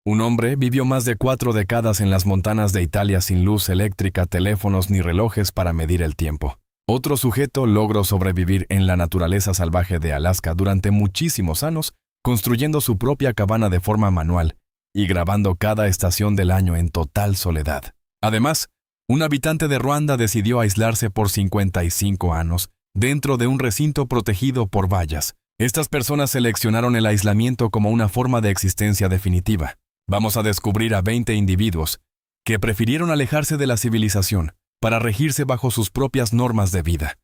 Un hombre vivió más de 4 décadas en las montañas de Italia sin luz eléctrica, teléfonos ni relojes para medir el tiempo. Otro sujeto logró sobrevivir en la naturaleza salvaje de Alaska durante muchísimos años, construyendo su propia cabana de forma manual y grabando cada estación del año en total soledad. Además, un habitante de Ruanda decidió aislarse por 55 años dentro de un recinto protegido por vallas. Estas personas seleccionaron el aislamiento como una forma de existencia definitiva. Vamos a descubrir a 20 individuos que prefirieron alejarse de la civilización para regirse bajo sus propias normas de vida.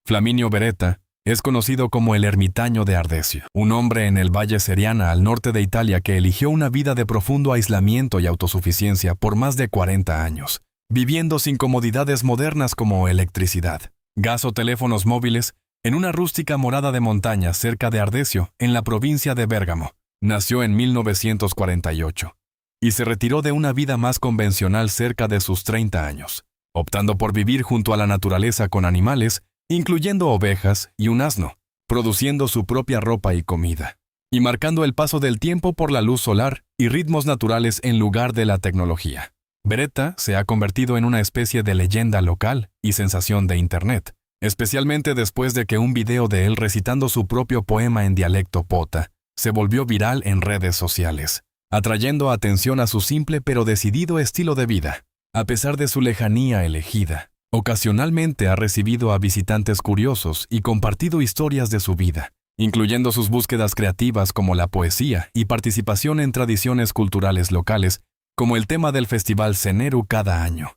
Flaminio Beretta es conocido como el ermitaño de Ardesio, un hombre en el Valle Seriana al norte de Italia que eligió una vida de profundo aislamiento y autosuficiencia por más de 40 años, viviendo sin comodidades modernas como electricidad, gas o teléfonos móviles, en una rústica morada de montaña cerca de Ardesio, en la provincia de Bérgamo. Nació en 1948 y se retiró de una vida más convencional cerca de sus 30 años, optando por vivir junto a la naturaleza con animales, incluyendo ovejas y un asno, produciendo su propia ropa y comida, y marcando el paso del tiempo por la luz solar y ritmos naturales en lugar de la tecnología. Beretta se ha convertido en una especie de leyenda local y sensación de Internet, especialmente después de que un video de él recitando su propio poema en dialecto pota se volvió viral en redes sociales, atrayendo atención a su simple pero decidido estilo de vida. A pesar de su lejanía elegida, ocasionalmente ha recibido a visitantes curiosos y compartido historias de su vida, incluyendo sus búsquedas creativas como la poesía y participación en tradiciones culturales locales, como el tema del Festival Seneru cada año.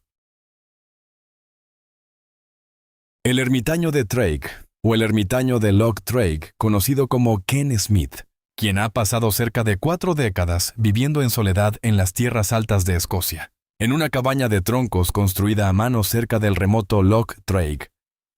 El ermitaño de Traig, o el ermitaño de Loch Traig, conocido como Ken Smith, quien ha pasado cerca de 4 décadas viviendo en soledad en las tierras altas de Escocia, en una cabaña de troncos construida a mano cerca del remoto Loch Traig,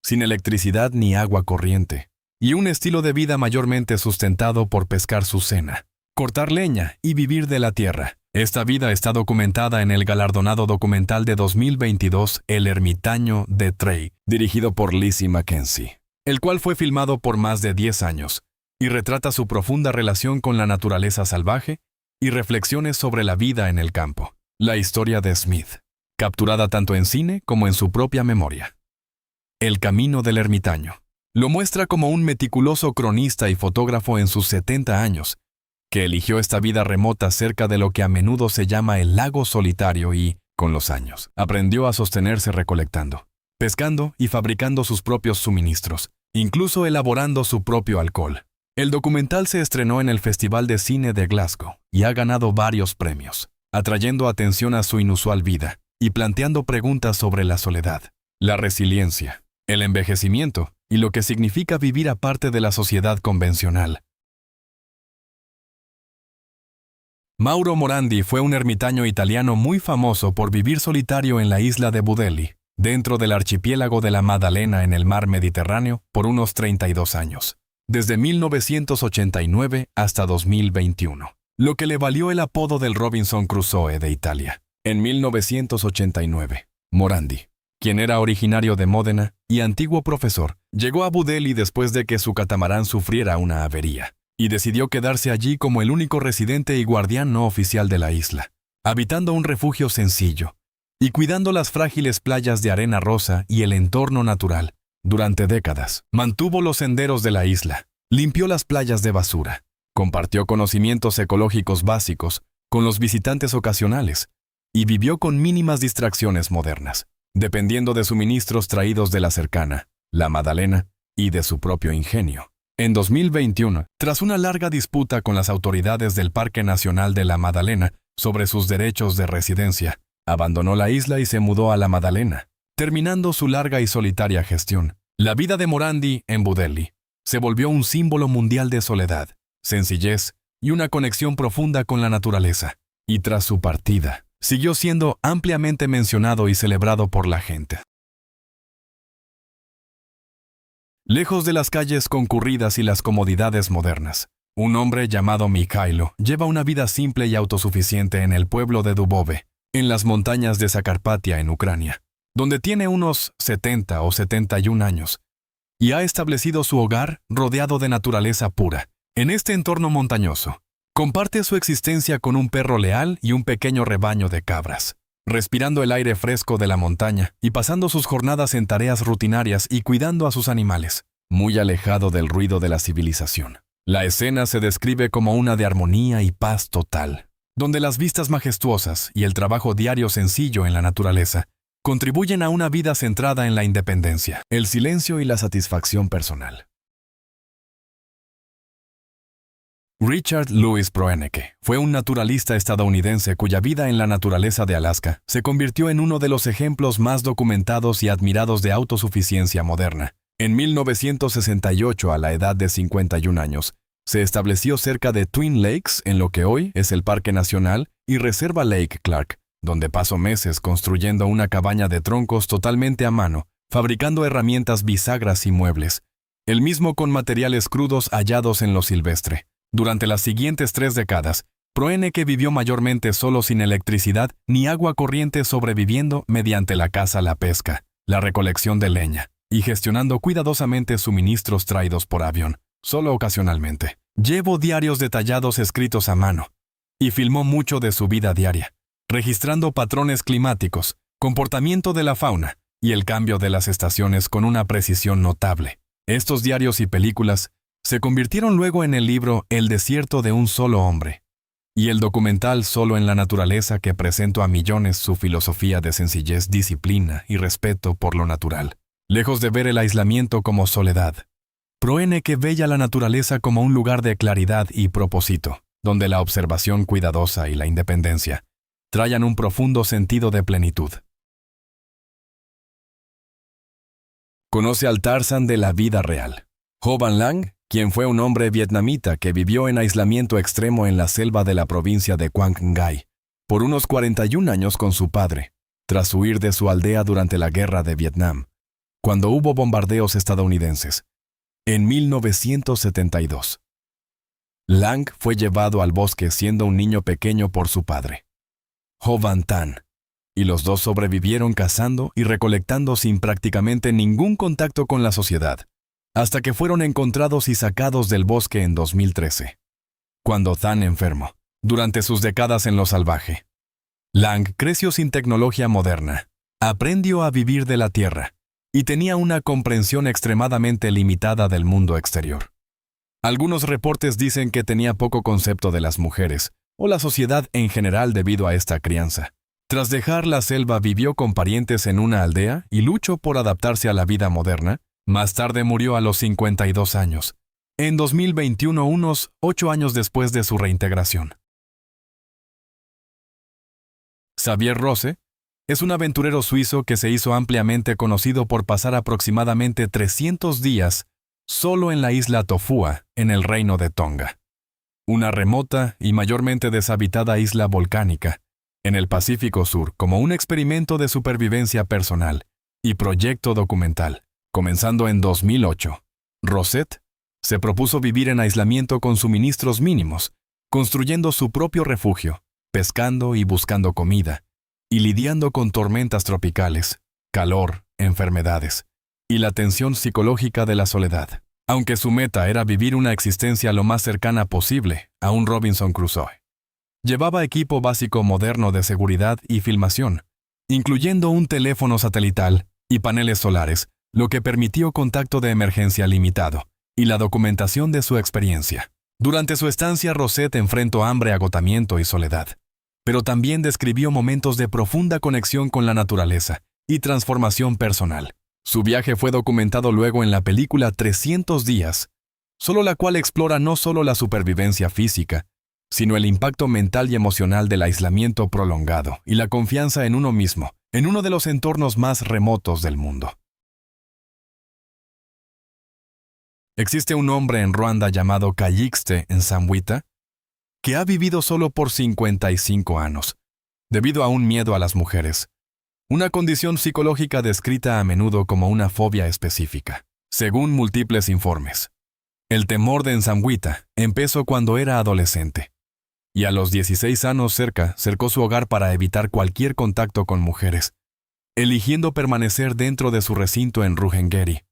sin electricidad ni agua corriente, y un estilo de vida mayormente sustentado por pescar su cena, cortar leña y vivir de la tierra. Esta vida está documentada en el galardonado documental de 2022 El ermitaño de Traig, dirigido por Lizzie Mackenzie, el cual fue filmado por más de 10 años y retrata su profunda relación con la naturaleza salvaje y reflexiones sobre la vida en el campo. La historia de Smith, capturada tanto en cine como en su propia memoria. El camino del ermitaño. Lo muestra como un meticuloso cronista y fotógrafo en sus 70 años, que eligió esta vida remota cerca de lo que a menudo se llama el lago solitario y, con los años, aprendió a sostenerse recolectando, pescando y fabricando sus propios suministros, incluso elaborando su propio alcohol. El documental se estrenó en el Festival de Cine de Glasgow y ha ganado varios premios, atrayendo atención a su inusual vida y planteando preguntas sobre la soledad, la resiliencia, el envejecimiento y lo que significa vivir aparte de la sociedad convencional. Mauro Morandi fue un ermitaño italiano muy famoso por vivir solitario en la isla de Budelli, dentro del archipiélago de la Maddalena en el mar Mediterráneo, por unos 32 años, desde 1989 hasta 2021, lo que le valió el apodo del Robinson Crusoe de Italia. En 1989, Morandi, quien era originario de Módena y antiguo profesor, llegó a Budelli después de que su catamarán sufriera una avería, y decidió quedarse allí como el único residente y guardián no oficial de la isla, habitando un refugio sencillo y cuidando las frágiles playas de arena rosa y el entorno natural. Durante décadas, mantuvo los senderos de la isla, limpió las playas de basura, compartió conocimientos ecológicos básicos con los visitantes ocasionales y vivió con mínimas distracciones modernas, dependiendo de suministros traídos de la cercana, la Maddalena, y de su propio ingenio. En 2021, tras una larga disputa con las autoridades del Parque Nacional de la Maddalena sobre sus derechos de residencia, abandonó la isla y se mudó a la Maddalena, terminando su larga y solitaria gestión. La vida de Morandi en Budelli se volvió un símbolo mundial de soledad, sencillez y una conexión profunda con la naturaleza, y tras su partida, siguió siendo ampliamente mencionado y celebrado por la gente. Lejos de las calles concurridas y las comodidades modernas, un hombre llamado Mikhailo lleva una vida simple y autosuficiente en el pueblo de Dubove, en las montañas de Zakarpatia en Ucrania, donde tiene unos 70 o 71 años, y ha establecido su hogar rodeado de naturaleza pura En este entorno montañoso, comparte su existencia con un perro leal y un pequeño rebaño de cabras, respirando el aire fresco de la montaña y pasando sus jornadas en tareas rutinarias y cuidando a sus animales, muy alejado del ruido de la civilización. La escena se describe como una de armonía y paz total, donde las vistas majestuosas y el trabajo diario sencillo en la naturaleza contribuyen a una vida centrada en la independencia, el silencio y la satisfacción personal. Richard Louis Proenneke fue un naturalista estadounidense cuya vida en la naturaleza de Alaska se convirtió en uno de los ejemplos más documentados y admirados de autosuficiencia moderna. En 1968, a la edad de 51 años, se estableció cerca de Twin Lakes, en lo que hoy es el Parque Nacional y Reserva Lake Clark, donde pasó meses construyendo una cabaña de troncos totalmente a mano, fabricando herramientas bisagras y muebles, el mismo con materiales crudos hallados en lo silvestre. Durante las siguientes 3 décadas, Proenneke vivió mayormente solo sin electricidad ni agua corriente, sobreviviendo mediante la caza, la pesca, la recolección de leña y gestionando cuidadosamente suministros traídos por avión, solo ocasionalmente. Llevó diarios detallados escritos a mano y filmó mucho de su vida diaria, registrando patrones climáticos, comportamiento de la fauna y el cambio de las estaciones con una precisión notable. Estos diarios y películas se convirtieron luego en el libro El desierto de un solo hombre y el documental Solo en la naturaleza, que presentó a millones su filosofía de sencillez, disciplina y respeto por lo natural. Lejos de ver el aislamiento como soledad, Proenneke veía la naturaleza como un lugar de claridad y propósito, donde la observación cuidadosa y la independencia traían un profundo sentido de plenitud. Conoce al Tarzán de la vida real. Ho Van Lang, quien fue un hombre vietnamita que vivió en aislamiento extremo en la selva de la provincia de Quang Ngai por unos 41 años con su padre, tras huir de su aldea durante la Guerra de Vietnam, cuando hubo bombardeos estadounidenses. En 1972, Lang fue llevado al bosque siendo un niño pequeño por su padre, Ho Van Tan, y los dos sobrevivieron cazando y recolectando sin prácticamente ningún contacto con la sociedad, hasta que fueron encontrados y sacados del bosque en 2013, cuando Tan enfermó. Durante sus décadas en lo salvaje, Lang creció sin tecnología moderna, aprendió a vivir de la tierra y tenía una comprensión extremadamente limitada del mundo exterior. Algunos reportes dicen que tenía poco concepto de las mujeres o la sociedad en general debido a esta crianza. Tras dejar la selva, vivió con parientes en una aldea y luchó por adaptarse a la vida moderna. Más tarde murió a los 52 años, en 2021, unos 8 años después de su reintegración. Xavier Rose es un aventurero suizo que se hizo ampliamente conocido por pasar aproximadamente 300 días solo en la isla Tofua, en el reino de Tonga, una remota y mayormente deshabitada isla volcánica en el Pacífico Sur, como un experimento de supervivencia personal y proyecto documental. Comenzando en 2008, Rosette se propuso vivir en aislamiento con suministros mínimos, construyendo su propio refugio, pescando y buscando comida, y lidiando con tormentas tropicales, calor, enfermedades, y la tensión psicológica de la soledad. Aunque su meta era vivir una existencia lo más cercana posible a un Robinson Crusoe. Llevaba equipo básico moderno de seguridad y filmación, incluyendo un teléfono satelital y paneles solares, lo que permitió contacto de emergencia limitado y la documentación de su experiencia. Durante su estancia, Rosette enfrentó hambre, agotamiento y soledad, pero también describió momentos de profunda conexión con la naturaleza y transformación personal. Su viaje fue documentado luego en la película 300 días, solo la cual explora no solo la supervivencia física, sino el impacto mental y emocional del aislamiento prolongado y la confianza en uno mismo, en uno de los entornos más remotos del mundo. Existe un hombre en Ruanda llamado Calixte Nsamwita, que ha vivido solo por 55 años, debido a un miedo a las mujeres, una condición psicológica descrita a menudo como una fobia específica. Según múltiples informes, el temor de Nsamwita empezó cuando era adolescente, y a los 16 años cercó su hogar para evitar cualquier contacto con mujeres, eligiendo permanecer dentro de su recinto en Ruhengeri,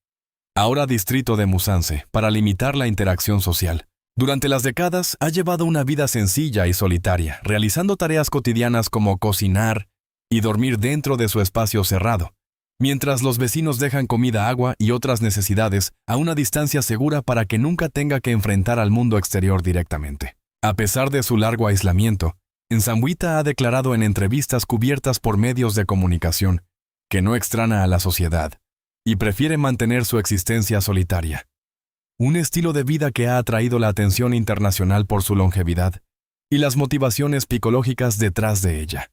ahora distrito de Musanze, para limitar la interacción social. Durante las décadas ha llevado una vida sencilla y solitaria, realizando tareas cotidianas como cocinar y dormir dentro de su espacio cerrado, mientras los vecinos dejan comida, agua y otras necesidades a una distancia segura para que nunca tenga que enfrentar al mundo exterior directamente. A pesar de su largo aislamiento, Nsamwita ha declarado en entrevistas cubiertas por medios de comunicación que no extraña a la sociedad y prefiere mantener su existencia solitaria. Un estilo de vida que ha atraído la atención internacional por su longevidad y las motivaciones psicológicas detrás de ella.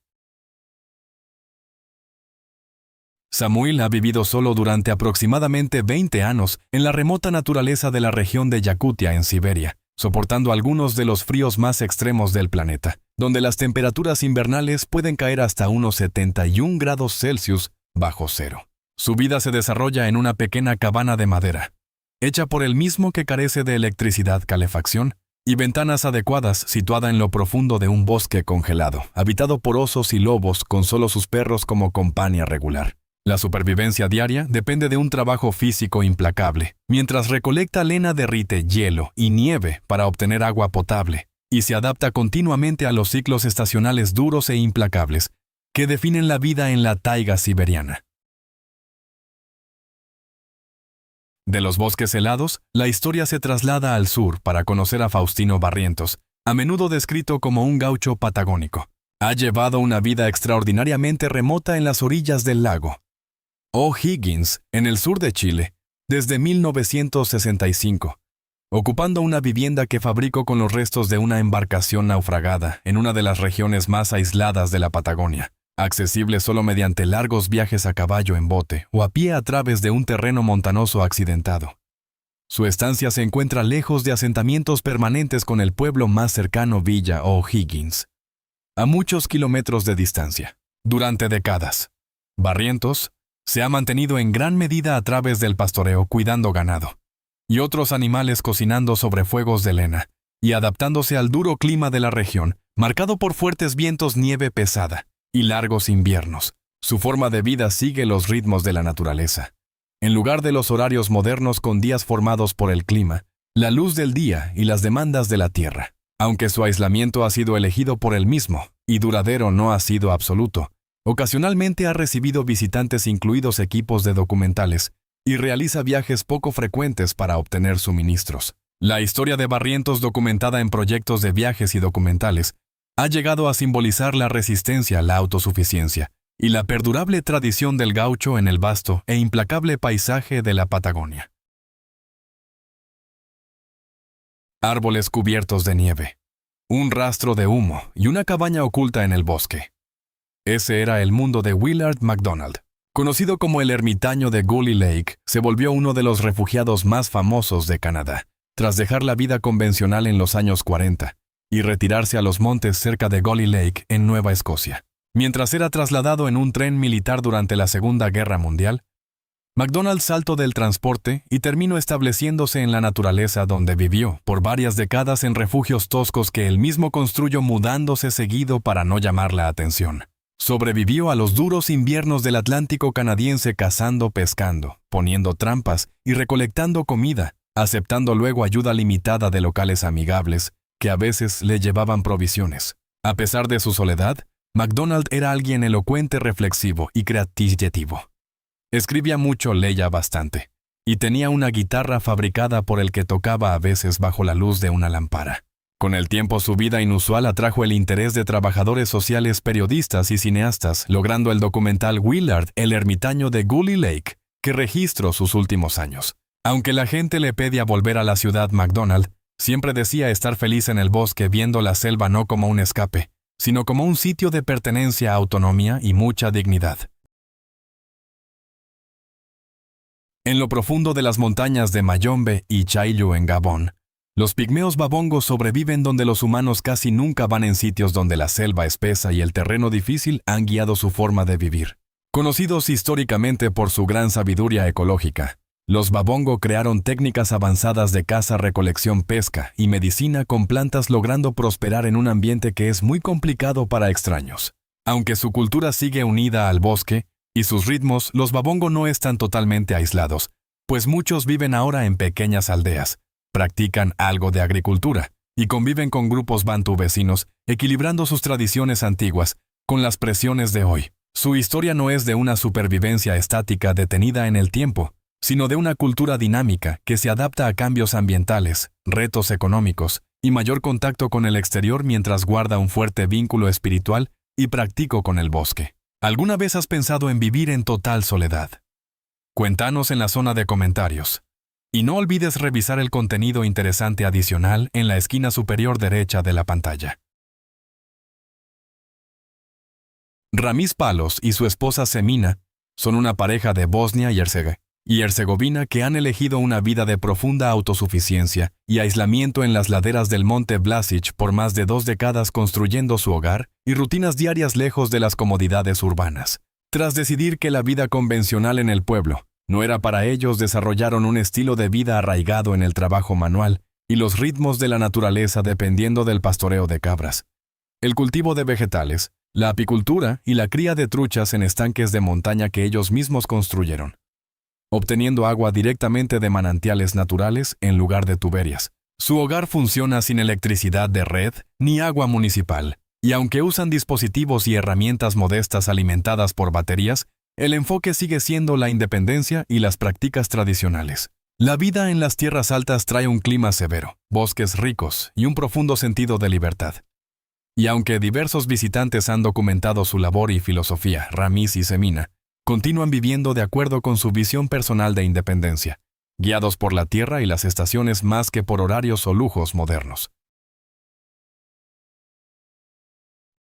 Samuil ha vivido solo durante aproximadamente 20 años en la remota naturaleza de la región de Yakutia en Siberia, soportando algunos de los fríos más extremos del planeta, donde las temperaturas invernales pueden caer hasta unos 71 grados Celsius bajo cero. Su vida se desarrolla en una pequeña cabana de madera, hecha por él mismo que carece de electricidad, calefacción y ventanas adecuadas, situada en lo profundo de un bosque congelado, habitado por osos y lobos con solo sus perros como compañía regular. La supervivencia diaria depende de un trabajo físico implacable, mientras recolecta lena, derrite hielo y nieve para obtener agua potable, y se adapta continuamente a los ciclos estacionales duros e implacables que definen la vida en la taiga siberiana. De los bosques helados, la historia se traslada al sur para conocer a Faustino Barrientos, a menudo descrito como un gaucho patagónico. Ha llevado una vida extraordinariamente remota en las orillas del lago O'Higgins, en el sur de Chile, desde 1965, ocupando una vivienda que fabricó con los restos de una embarcación naufragada en una de las regiones más aisladas de la Patagonia, accesible solo mediante largos viajes a caballo en bote o a pie a través de un terreno montanoso accidentado. Su estancia se encuentra lejos de asentamientos permanentes, con el pueblo más cercano, Villa O'Higgins, a muchos kilómetros de distancia. Durante décadas, Barrientos se ha mantenido en gran medida a través del pastoreo, cuidando ganado y otros animales, cocinando sobre fuegos de leña y adaptándose al duro clima de la región, marcado por fuertes vientos, nieve pesada y largos inviernos. Su forma de vida sigue los ritmos de la naturaleza. En lugar de los horarios modernos con días formados por el clima, la luz del día y las demandas de la tierra. Aunque su aislamiento ha sido elegido por él mismo y duradero, no ha sido absoluto. Ocasionalmente ha recibido visitantes, incluidos equipos de documentales, y realiza viajes poco frecuentes para obtener suministros. La historia de Barrientos, documentada en proyectos de viajes y documentales, ha llegado a simbolizar la resistencia, la autosuficiencia y la perdurable tradición del gaucho en el vasto e implacable paisaje de la Patagonia. Árboles cubiertos de nieve, un rastro de humo y una cabaña oculta en el bosque. Ese era el mundo de Willard McDonald. Conocido como el ermitaño de Gully Lake, se volvió uno de los refugiados más famosos de Canadá, tras dejar la vida convencional en los años 40 y retirarse a los montes cerca de Gully Lake, en Nueva Escocia. Mientras era trasladado en un tren militar durante la Segunda Guerra Mundial, McDonald saltó del transporte y terminó estableciéndose en la naturaleza, donde vivió por varias décadas en refugios toscos que él mismo construyó, mudándose seguido para no llamar la atención. Sobrevivió a los duros inviernos del Atlántico canadiense, cazando, pescando, poniendo trampas y recolectando comida, aceptando luego ayuda limitada de locales amigables que a veces le llevaban provisiones. A pesar de su soledad, McDonald era alguien elocuente, reflexivo y creativo. Escribía mucho, leía bastante, y tenía una guitarra fabricada por el que tocaba a veces bajo la luz de una lámpara. Con el tiempo, su vida inusual atrajo el interés de trabajadores sociales, periodistas y cineastas, logrando el documental Willard, el ermitaño de Gully Lake, que registró sus últimos años. Aunque la gente le pedía volver a la ciudad, McDonald siempre decía estar feliz en el bosque, viendo la selva no como un escape, sino como un sitio de pertenencia, autonomía y mucha dignidad. En lo profundo de las montañas de Mayombe y Chaillu en Gabón, los pigmeos babongos sobreviven donde los humanos casi nunca van, en sitios donde la selva espesa y el terreno difícil han guiado su forma de vivir. Conocidos históricamente por su gran sabiduría ecológica, los babongo crearon técnicas avanzadas de caza, recolección, pesca y medicina con plantas, logrando prosperar en un ambiente que es muy complicado para extraños. Aunque su cultura sigue unida al bosque y sus ritmos, los babongo no están totalmente aislados, pues muchos viven ahora en pequeñas aldeas, practican algo de agricultura y conviven con grupos bantú vecinos, equilibrando sus tradiciones antiguas con las presiones de hoy. Su historia no es de una supervivencia estática detenida en el tiempo, sino de una cultura dinámica que se adapta a cambios ambientales, retos económicos y mayor contacto con el exterior mientras guarda un fuerte vínculo espiritual y práctico con el bosque. ¿Alguna vez has pensado en vivir en total soledad? Cuéntanos en la zona de comentarios. Y no olvides revisar el contenido interesante adicional en la esquina superior derecha de la pantalla. Ramiz Palos y su esposa Semina son una pareja de Bosnia y Herzegovina que han elegido una vida de profunda autosuficiencia y aislamiento en las laderas del monte Vlasic por más de 2 décadas, construyendo su hogar y rutinas diarias lejos de las comodidades urbanas. Tras decidir que la vida convencional en el pueblo no era para ellos, desarrollaron un estilo de vida arraigado en el trabajo manual y los ritmos de la naturaleza, dependiendo del pastoreo de cabras, el cultivo de vegetales, la apicultura y la cría de truchas en estanques de montaña que ellos mismos construyeron, obteniendo agua directamente de manantiales naturales en lugar de tuberías. Su hogar funciona sin electricidad de red ni agua municipal, y aunque usan dispositivos y herramientas modestas alimentadas por baterías, el enfoque sigue siendo la independencia y las prácticas tradicionales. La vida en las tierras altas trae un clima severo, bosques ricos y un profundo sentido de libertad. Y aunque diversos visitantes han documentado su labor y filosofía, Ramiz y Semina continúan viviendo de acuerdo con su visión personal de independencia, guiados por la tierra y las estaciones más que por horarios o lujos modernos.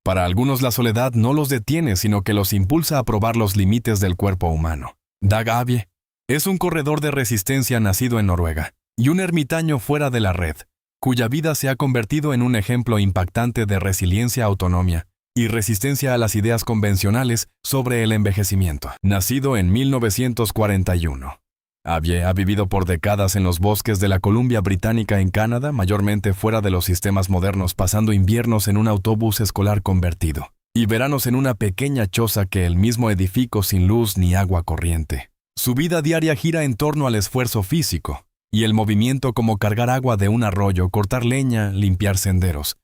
Para algunos la soledad no los detiene, sino que los impulsa a probar los límites del cuerpo humano. Dag Abie es un corredor de resistencia nacido en Noruega y un ermitaño fuera de la red, cuya vida se ha convertido en un ejemplo impactante de resiliencia, autonomía y resistencia a las ideas convencionales sobre el envejecimiento. Nacido en 1941, Abie ha vivido por décadas en los bosques de la Columbia Británica en Canadá, mayormente fuera de los sistemas modernos, pasando inviernos en un autobús escolar convertido y veranos en una pequeña choza que él mismo edificó sin luz ni agua corriente. Su vida diaria gira en torno al esfuerzo físico y el movimiento, como cargar agua de un arroyo, cortar leña, limpiar senderos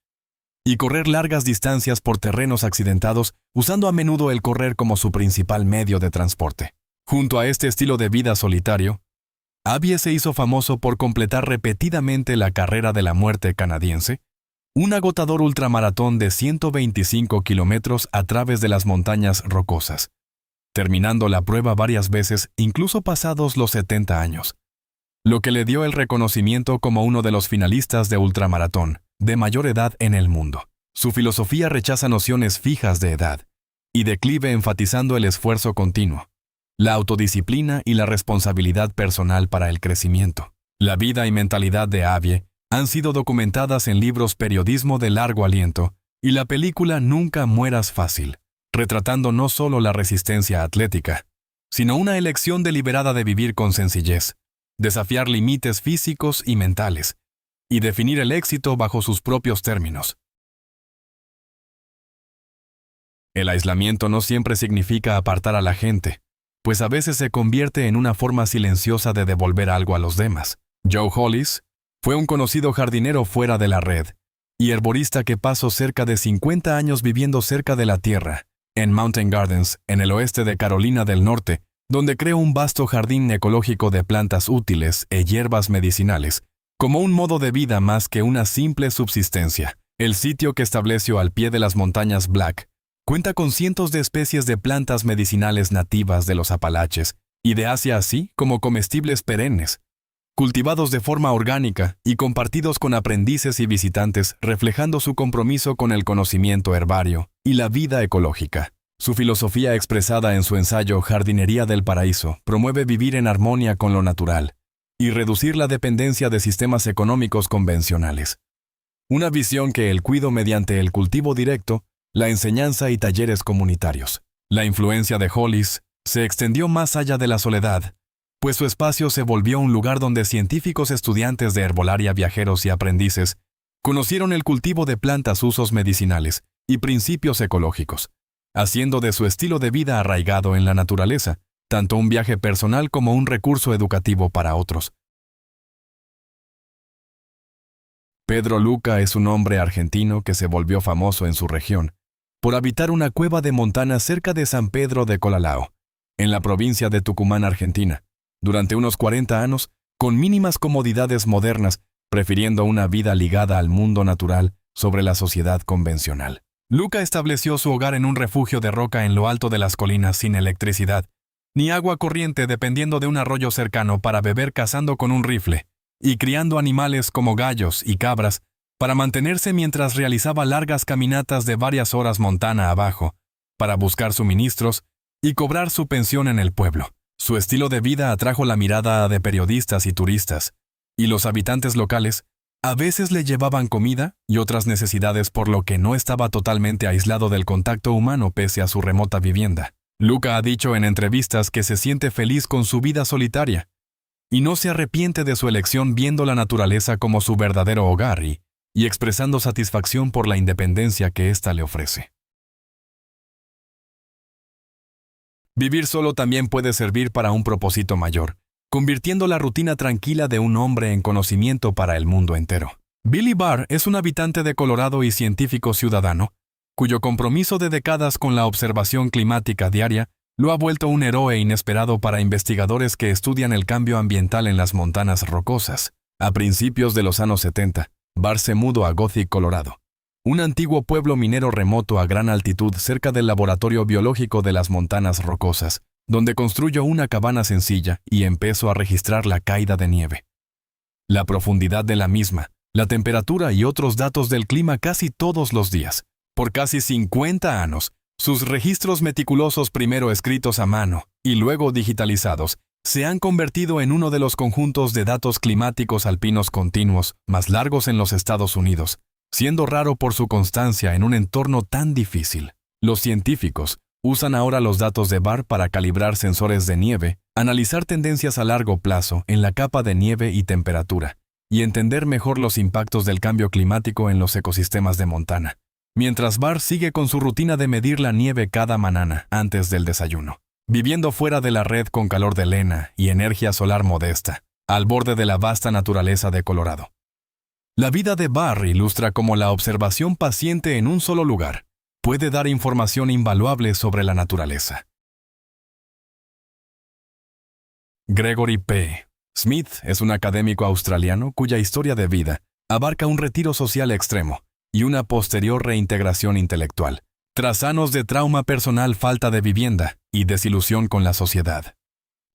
y correr largas distancias por terrenos accidentados, usando a menudo el correr como su principal medio de transporte. Junto a este estilo de vida solitario, Abie se hizo famoso por completar repetidamente la carrera de la muerte canadiense, un agotador ultramaratón de 125 kilómetros a través de las montañas rocosas, terminando la prueba varias veces, incluso pasados los 70 años, lo que le dio el reconocimiento como uno de los finalistas de ultramaratón de mayor edad en el mundo. Su filosofía rechaza nociones fijas de edad y declive, enfatizando el esfuerzo continuo, la autodisciplina y la responsabilidad personal para el crecimiento. La vida y mentalidad de Abie han sido documentadas en libros Periodismo de largo aliento y la película Nunca mueras fácil, retratando no solo la resistencia atlética, sino una elección deliberada de vivir con sencillez, desafiar límites físicos y mentales, y definir el éxito bajo sus propios términos. El aislamiento no siempre significa apartar a la gente, pues a veces se convierte en una forma silenciosa de devolver algo a los demás. Joe Hollis fue un conocido jardinero fuera de la red y herborista que pasó cerca de 50 años viviendo cerca de la tierra, en Mountain Gardens, en el oeste de Carolina del Norte, donde creó un vasto jardín ecológico de plantas útiles e hierbas medicinales, como un modo de vida más que una simple subsistencia. El sitio que estableció al pie de las montañas Black cuenta con cientos de especies de plantas medicinales nativas de los Apalaches y de Asia, así como comestibles perennes, cultivados de forma orgánica y compartidos con aprendices y visitantes, reflejando su compromiso con el conocimiento herbario y la vida ecológica. Su filosofía, expresada en su ensayo Jardinería del Paraíso, promueve vivir en armonía con lo natural y reducir la dependencia de sistemas económicos convencionales. Una visión que él cuidó mediante el cultivo directo, la enseñanza y talleres comunitarios. La influencia de Hollis se extendió más allá de la soledad, pues su espacio se volvió un lugar donde científicos, estudiantes de herbolaria, viajeros y aprendices conocieron el cultivo de plantas, usos medicinales y principios ecológicos, haciendo de su estilo de vida arraigado en la naturaleza tanto un viaje personal como un recurso educativo para otros. Pedro Luca es un hombre argentino que se volvió famoso en su región por habitar una cueva de montaña cerca de San Pedro de Colalao, en la provincia de Tucumán, Argentina, durante unos 40 años, con mínimas comodidades modernas, prefiriendo una vida ligada al mundo natural sobre la sociedad convencional. Luca estableció su hogar en un refugio de roca en lo alto de las colinas sin electricidad, ni agua corriente dependiendo de un arroyo cercano para beber cazando con un rifle, y criando animales como gallos y cabras para mantenerse mientras realizaba largas caminatas de varias horas montaña abajo, para buscar suministros y cobrar su pensión en el pueblo. Su estilo de vida atrajo la mirada de periodistas y turistas, y los habitantes locales a veces le llevaban comida y otras necesidades, por lo que no estaba totalmente aislado del contacto humano pese a su remota vivienda. Luca ha dicho en entrevistas que se siente feliz con su vida solitaria y no se arrepiente de su elección, viendo la naturaleza como su verdadero hogar y expresando satisfacción por la independencia que ésta le ofrece. Vivir solo también puede servir para un propósito mayor, convirtiendo la rutina tranquila de un hombre en conocimiento para el mundo entero. Billy Barr es un habitante de Colorado y científico ciudadano, cuyo compromiso de décadas con la observación climática diaria lo ha vuelto un héroe inesperado para investigadores que estudian el cambio ambiental en las montañas rocosas. A principios de los años 70, Barr se mudó a Gothic, Colorado, un antiguo pueblo minero remoto a gran altitud cerca del laboratorio biológico de las montañas rocosas, donde construyó una cabana sencilla y empezó a registrar la caída de nieve, la profundidad de la misma, la temperatura y otros datos del clima casi todos los días. Por casi 50 años, sus registros meticulosos, primero escritos a mano y luego digitalizados, se han convertido en uno de los conjuntos de datos climáticos alpinos continuos más largos en los Estados Unidos, siendo raro por su constancia en un entorno tan difícil. Los científicos usan ahora los datos de Barr para calibrar sensores de nieve, analizar tendencias a largo plazo en la capa de nieve y temperatura, y entender mejor los impactos del cambio climático en los ecosistemas de montaña, mientras Barr sigue con su rutina de medir la nieve cada mañana antes del desayuno, viviendo fuera de la red con calor de lena y energía solar modesta, al borde de la vasta naturaleza de Colorado. La vida de Barr ilustra cómo la observación paciente en un solo lugar puede dar información invaluable sobre la naturaleza. Gregory P. Smith es un académico australiano cuya historia de vida abarca un retiro social extremo y una posterior reintegración intelectual, tras años de trauma personal, falta de vivienda y desilusión con la sociedad.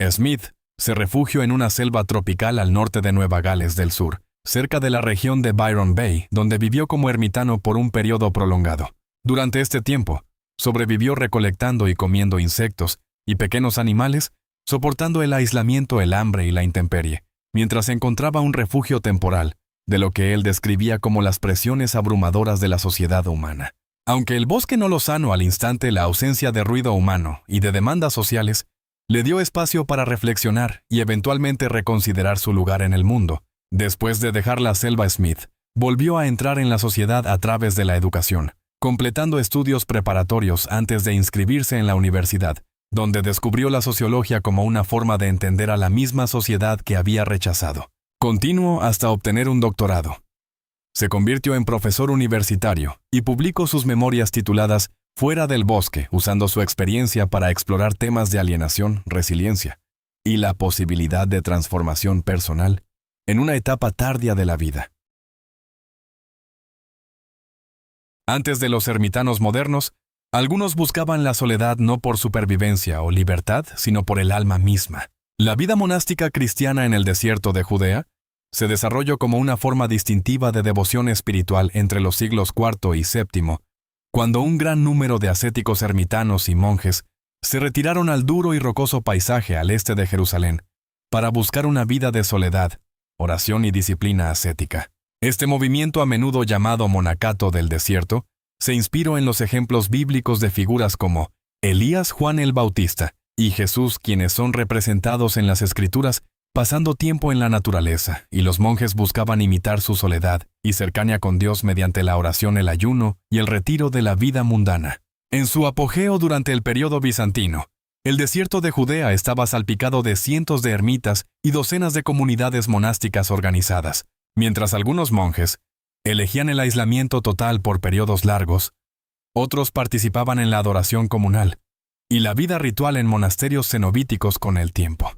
Smith se refugió en una selva tropical al norte de Nueva Gales del Sur, cerca de la región de Byron Bay, donde vivió como ermitaño por un periodo prolongado. Durante este tiempo, sobrevivió recolectando y comiendo insectos y pequeños animales, soportando el aislamiento, el hambre y la intemperie, mientras encontraba un refugio temporal de lo que él describía como las presiones abrumadoras de la sociedad humana. Aunque el bosque no lo sanó al instante, la ausencia de ruido humano y de demandas sociales le dio espacio para reflexionar y eventualmente reconsiderar su lugar en el mundo. Después de dejar la selva, Smith volvió a entrar en la sociedad a través de la educación, completando estudios preparatorios antes de inscribirse en la universidad, donde descubrió la sociología como una forma de entender a la misma sociedad que había rechazado. Continuó hasta obtener un doctorado. Se convirtió en profesor universitario y publicó sus memorias tituladas Fuera del bosque, usando su experiencia para explorar temas de alienación, resiliencia y la posibilidad de transformación personal en una etapa tardía de la vida. Antes de los ermitanos modernos, algunos buscaban la soledad no por supervivencia o libertad, sino por el alma misma. La vida monástica cristiana en el desierto de Judea se desarrolló como una forma distintiva de devoción espiritual entre los siglos IV y VII, cuando un gran número de ascéticos ermitanos y monjes se retiraron al duro y rocoso paisaje al este de Jerusalén para buscar una vida de soledad, oración y disciplina ascética. Este movimiento, a menudo llamado monacato del desierto, se inspiró en los ejemplos bíblicos de figuras como Elías, Juan el Bautista y Jesús, quienes son representados en las Escrituras pasando tiempo en la naturaleza, y los monjes buscaban imitar su soledad y cercanía con Dios mediante la oración, el ayuno y el retiro de la vida mundana. En su apogeo durante el periodo bizantino, el desierto de Judea estaba salpicado de cientos de ermitas y docenas de comunidades monásticas organizadas, mientras algunos monjes elegían el aislamiento total por periodos largos, otros participaban en la adoración comunal y la vida ritual en monasterios cenobíticos con el tiempo.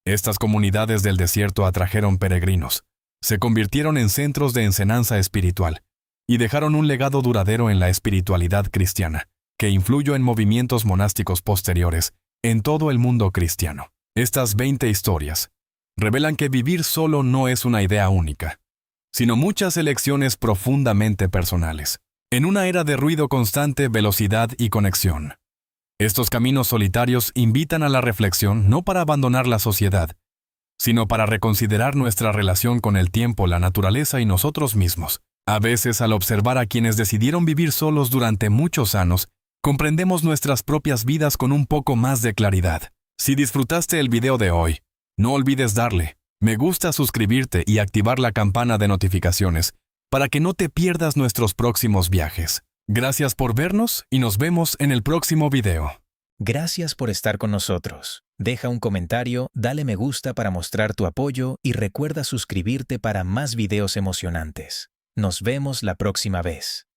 Estas comunidades del desierto atrajeron peregrinos, se convirtieron en centros de enseñanza espiritual y dejaron un legado duradero en la espiritualidad cristiana, que influyó en movimientos monásticos posteriores en todo el mundo cristiano. Estas 20 historias revelan que vivir solo no es una idea única, sino muchas elecciones profundamente personales, en una era de ruido constante, velocidad y conexión. Estos caminos solitarios invitan a la reflexión no para abandonar la sociedad, sino para reconsiderar nuestra relación con el tiempo, la naturaleza y nosotros mismos. A veces, al observar a quienes decidieron vivir solos durante muchos años, comprendemos nuestras propias vidas con un poco más de claridad. Si disfrutaste el video de hoy, no olvides darle me gusta, suscribirte y activar la campana de notificaciones para que no te pierdas nuestros próximos viajes. Gracias por vernos y nos vemos en el próximo video. Gracias por estar con nosotros. Deja un comentario, dale me gusta para mostrar tu apoyo y recuerda suscribirte para más videos emocionantes. Nos vemos la próxima vez.